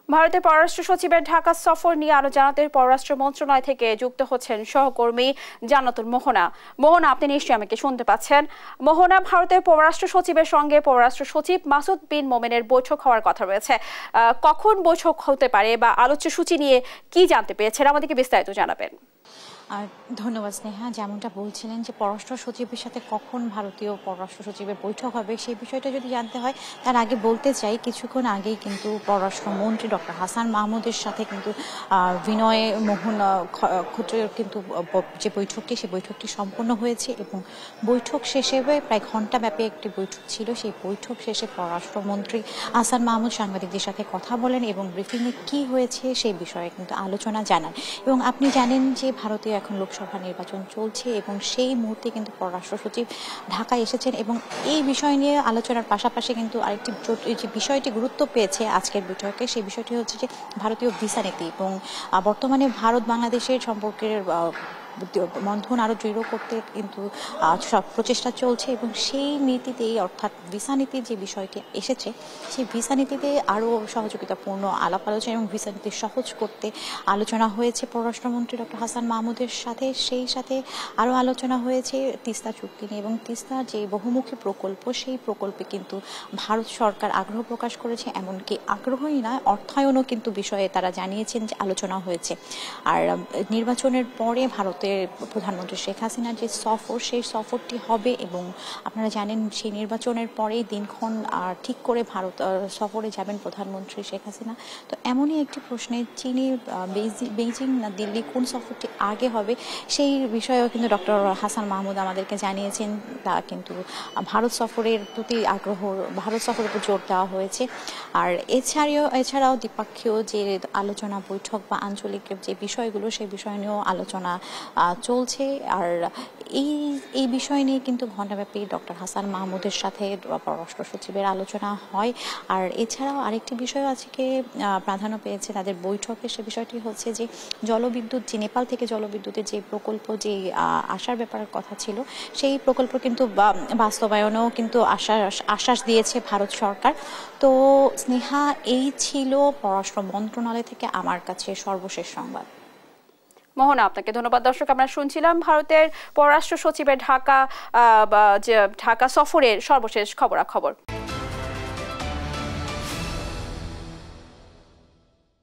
ভারতের পররাষ্ট্র সচিবের ঢাকা সফর নিয়ে আরো জানাতে পররাষ্ট্র মন্ত্রণালয় থেকে যুক্ত হচ্ছেন সহকর্মী জান্নাতুল মোহনা। মোহনা, আপনি নিশ্চয়ই আমাকে শুনতে পাচ্ছেন। মোহনা, ভারতের পররাষ্ট্র সচিবের সঙ্গে পররাষ্ট্র সচিব মাসুদ বিন মোমেনের বৈঠক হওয়ার কথা রয়েছে। কখন বৈঠক হতে পারে বা আলোচ্য সূচি নিয়ে কি জানতে পেরেছেন, আমাদেরকে বিস্তারিত জানাবেন। ধন্যবাদ স্নেহা। যেমনটা বলছিলেন যে পররাষ্ট্র সচিবের সাথে কখন ভারতীয় পররাষ্ট্র সচিবের বৈঠক হবে সেই বিষয়টা যদি জানতে হয় তার আগে বলতে চাই কিছুক্ষণ আগেই কিন্তু পররাষ্ট্রমন্ত্রী ডক্টর হাসান মাহমুদের সাথে কিন্তু বিনয় মোহন ক্ষত্রিয়র কিন্তু যে বৈঠকটি সেই বৈঠকটি সম্পন্ন হয়েছে এবং বৈঠক শেষে প্রায় ঘণ্টাব্যাপী একটি বৈঠক ছিল। সেই বৈঠক শেষে পররাষ্ট্রমন্ত্রী হাসান মাহমুদ সাংবাদিকদের সাথে কথা বলেন এবং ব্রিফিংয়ে কী হয়েছে সেই বিষয়ে কিন্তু আলোচনা জানান। এবং আপনি জানেন যে ভারতীয় এখন লোকসভা নির্বাচন চলছে এবং সেই মুহূর্তে কিন্তু পররাষ্ট্র সচিব ঢাকায় এসেছেন এবং এই বিষয় নিয়ে আলোচনার পাশাপাশি কিন্তু আরেকটি যে বিষয়টি গুরুত্ব পেয়েছে আজকের বৈঠকে সেই বিষয়টি হচ্ছে যে ভারতীয় ভিসা নীতি এবং বর্তমানে ভারত বাংলাদেশের সম্পর্কের বন্ধন আরও দৃঢ় করতে কিন্তু সব প্রচেষ্টা চলছে এবং সেই নীতিতেই অর্থাৎ ভিসা নীতির যে বিষয়টি এসেছে সেই ভিসা নীতিতে আরও সহযোগিতাপূর্ণ আলাপ আলোচনা এবং ভিসা নীতি সহজ করতে আলোচনা হয়েছে পররাষ্ট্রমন্ত্রী ডক্টর হাসান মাহমুদের সাথে। সেই সাথে আরও আলোচনা হয়েছে তিস্তা চুক্তি নিয়ে এবং তিস্তা যে বহুমুখী প্রকল্প সেই প্রকল্পে কিন্তু ভারত সরকার আগ্রহ প্রকাশ করেছে, এমনকি আগ্রহই নয় অর্থায়নও কিন্তু বিষয়ে তারা জানিয়েছেন যে আলোচনা হয়েছে। আর নির্বাচনের পরে ভারতের প্রধানমন্ত্রী শেখ হাসিনার যে সফর সেই সফরটি হবে এবং আপনারা জানেন সেই নির্বাচনের পরেই দিনক্ষণ ঠিক করে ভারত সফরে যাবেন প্রধানমন্ত্রী শেখ হাসিনা। তো এমনই একটি প্রশ্নে চীনে বেইজিং না দিল্লি কোন সফরটি আগে হবে সেই বিষয়েও কিন্তু ডক্টর হাসান মাহমুদ আমাদেরকে জানিয়েছেন। তা কিন্তু ভারত সফরের প্রতি আগ্রহ, ভারত সফরের উপর জোর দেওয়া হয়েছে। আর এছাড়াও দ্বিপাক্ষীয় যে আলোচনা বৈঠক বা আঞ্চলিক যে বিষয়গুলো সেই বিষয় নিয়েও আলোচনা চলছে। আর এই বিষয় নিয়ে কিন্তু ঘণ্টাব্যাপী ডক্টর হাসান মাহমুদের সাথে পররাষ্ট্র সচিবের আলোচনা হয়। আর এছাড়াও আরেকটি বিষয় আজকে প্রাধান্য পেয়েছে তাদের বৈঠকে, সে বিষয়টি হচ্ছে যে জলবিদ্যুৎ, যে নেপাল থেকে জলবিদ্যুতের যে প্রকল্প যে আসার ব্যাপারের কথা ছিল সেই প্রকল্প কিন্তু বাস্তবায়নেও কিন্তু আশ্বাস দিয়েছে ভারত সরকার। তো স্নেহা, এই ছিল পররাষ্ট্র মন্ত্রণালয় থেকে আমার কাছে সর্বশেষ সংবাদ। মোহনা, আপনাকে ধন্যবাদ। দর্শক, আমরা শুনছিলাম ভারতের পররাষ্ট্র সচিবের ঢাকা সফরের সর্বশেষ খবরাখবর।